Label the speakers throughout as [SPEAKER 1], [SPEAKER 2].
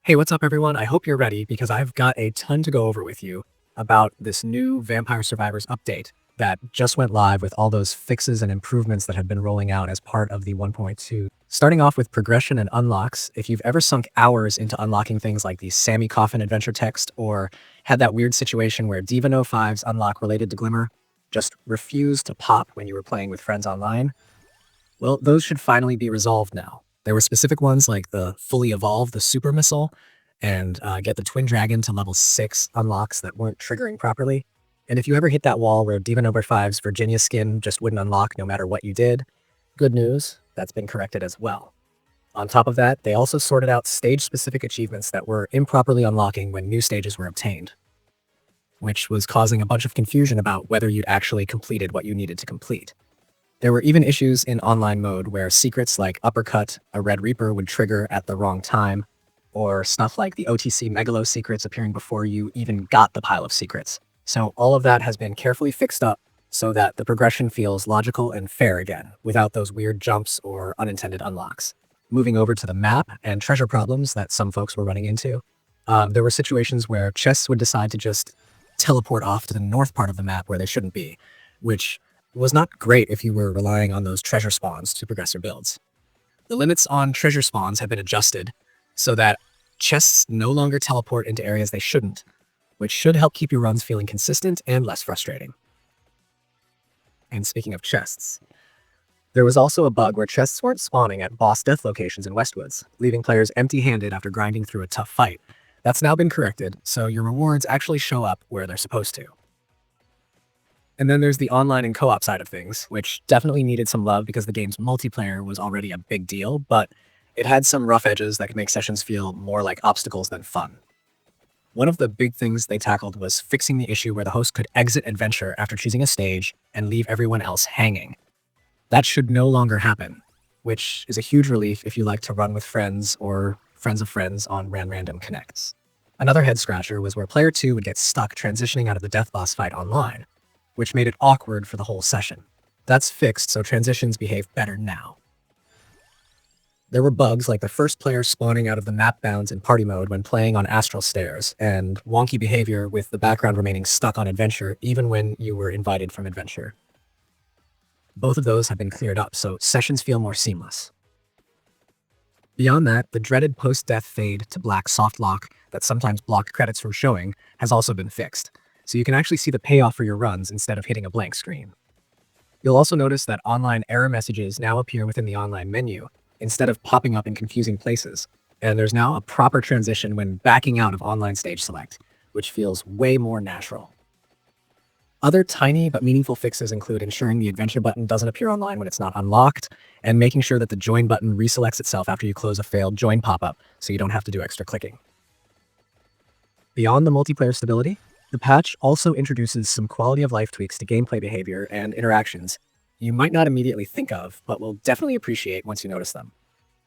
[SPEAKER 1] Hey, what's up, everyone? I hope you're ready because I've got a ton to go over with you about this new Vampire Survivors update that just went live with all those fixes and improvements that have been rolling out as part of the 1.2. Starting off with progression and unlocks, if you've ever sunk hours into unlocking things like the Sammy Coffin adventure text or had that weird situation where Diva No 5's unlock related to Glimmer just refused to pop when you were playing with friends online, well, those should finally be resolved now. There were specific ones like the fully evolve the super missile and get the twin dragon to level 6 unlocks that weren't triggering properly. And if you ever hit that wall where Diva Number 5's Virginia skin just wouldn't unlock no matter what you did, good news, that's been corrected as well. On top of that, they also sorted out stage-specific achievements that were improperly unlocking when new stages were obtained, which was causing a bunch of confusion about whether you'd actually completed what you needed to complete. There were even issues in online mode where secrets like Uppercut, a Red Reaper would trigger at the wrong time, or stuff like the OTC Megalo secrets appearing before you even got the pile of secrets. So all of that has been carefully fixed up so that the progression feels logical and fair again, without those weird jumps or unintended unlocks. Moving over to the map and treasure problems that some folks were running into, there were situations where chests would decide to just teleport off to the north part of the map where they shouldn't be, which was not great if you were relying on those treasure spawns to progress your builds. The limits on treasure spawns have been adjusted so that chests no longer teleport into areas they shouldn't, which should help keep your runs feeling consistent and less frustrating. And speaking of chests, there was also a bug where chests weren't spawning at boss death locations in Westwoods, leaving players empty-handed after grinding through a tough fight. That's now been corrected, so your rewards actually show up where they're supposed to. And then there's the online and co-op side of things, which definitely needed some love because the game's multiplayer was already a big deal, but it had some rough edges that could make sessions feel more like obstacles than fun. One of the big things they tackled was fixing the issue where the host could exit adventure after choosing a stage and leave everyone else hanging. That should no longer happen, which is a huge relief if you like to run with friends or friends of friends on random connects. Another head scratcher was where player 2 would get stuck transitioning out of the death boss fight online, which made it awkward for the whole session. That's fixed, so transitions behave better now. There were bugs like the first player spawning out of the map bounds in party mode when playing on astral stairs, and wonky behavior with the background remaining stuck on adventure even when you were invited from adventure. Both of those have been cleared up, so sessions feel more seamless. Beyond that, the dreaded post-death fade to black soft lock that sometimes blocked credits from showing has also been fixed, so you can actually see the payoff for your runs instead of hitting a blank screen. You'll also notice that online error messages now appear within the online menu, instead of popping up in confusing places. And there's now a proper transition when backing out of online stage select, which feels way more natural. Other tiny but meaningful fixes include ensuring the adventure button doesn't appear online when it's not unlocked, and making sure that the join button reselects itself after you close a failed join pop-up, so you don't have to do extra clicking. Beyond the multiplayer stability, the patch also introduces some quality of life tweaks to gameplay behavior and interactions you might not immediately think of, but will definitely appreciate once you notice them.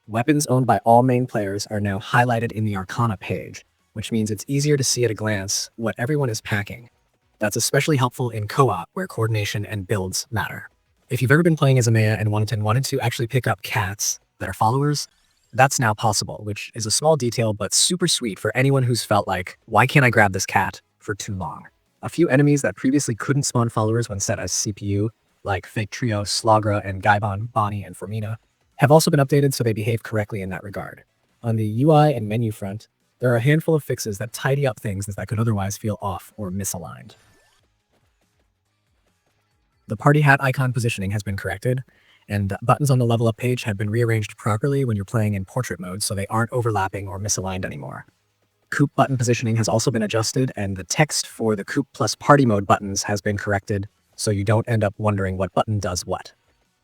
[SPEAKER 1] Weapons owned by all main players are now highlighted in the Arcana page, which means it's easier to see at a glance what everyone is packing. That's especially helpful in co-op, where coordination and builds matter. If you've ever been playing as Amaya and wanted to actually pick up cats that are followers, that's now possible, which is a small detail but super sweet for anyone who's felt like, why can't I grab this cat for too long? A few enemies that previously couldn't spawn followers when set as CPU, like Fake Trio, Slagra, and Gaibon, Bonnie, and Formina, have also been updated so they behave correctly in that regard. On the UI and menu front, there are a handful of fixes that tidy up things that could otherwise feel off or misaligned. The party hat icon positioning has been corrected, and buttons on the level up page have been rearranged properly when you're playing in portrait mode so they aren't overlapping or misaligned anymore. Coop button positioning has also been adjusted, and the text for the Coop plus party mode buttons has been corrected so you don't end up wondering what button does what.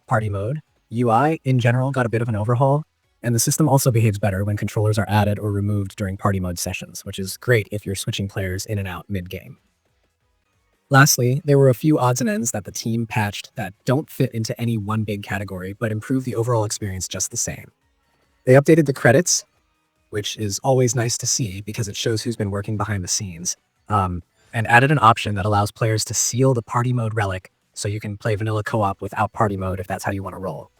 [SPEAKER 1] Party mode, UI in general got a bit of an overhaul, and the system also behaves better when controllers are added or removed during party mode sessions, which is great if you're switching players in and out mid-game. Lastly, there were a few odds and ends that the team patched that don't fit into any one big category, but improve the overall experience just the same. They updated the credits, which is always nice to see because it shows who's been working behind the scenes, and added an option that allows players to seal the party mode relic so you can play vanilla co-op without party mode if that's how you want to roll.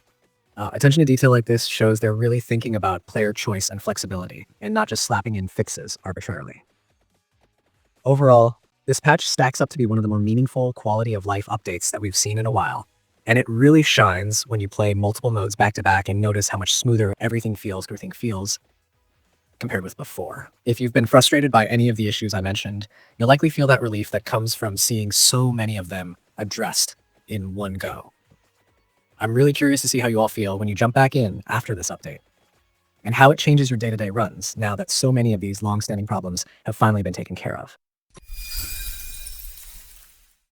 [SPEAKER 1] Attention to detail like this shows they're really thinking about player choice and flexibility, and not just slapping in fixes arbitrarily. Overall, this patch stacks up to be one of the more meaningful quality of life updates that we've seen in a while, and it really shines when you play multiple modes back to back and notice how much smoother everything feels compared with before. If you've been frustrated by any of the issues I mentioned, you'll likely feel that relief that comes from seeing so many of them addressed in one go. I'm really curious to see how you all feel when you jump back in after this update, and how it changes your day-to-day runs now that so many of these long-standing problems have finally been taken care of.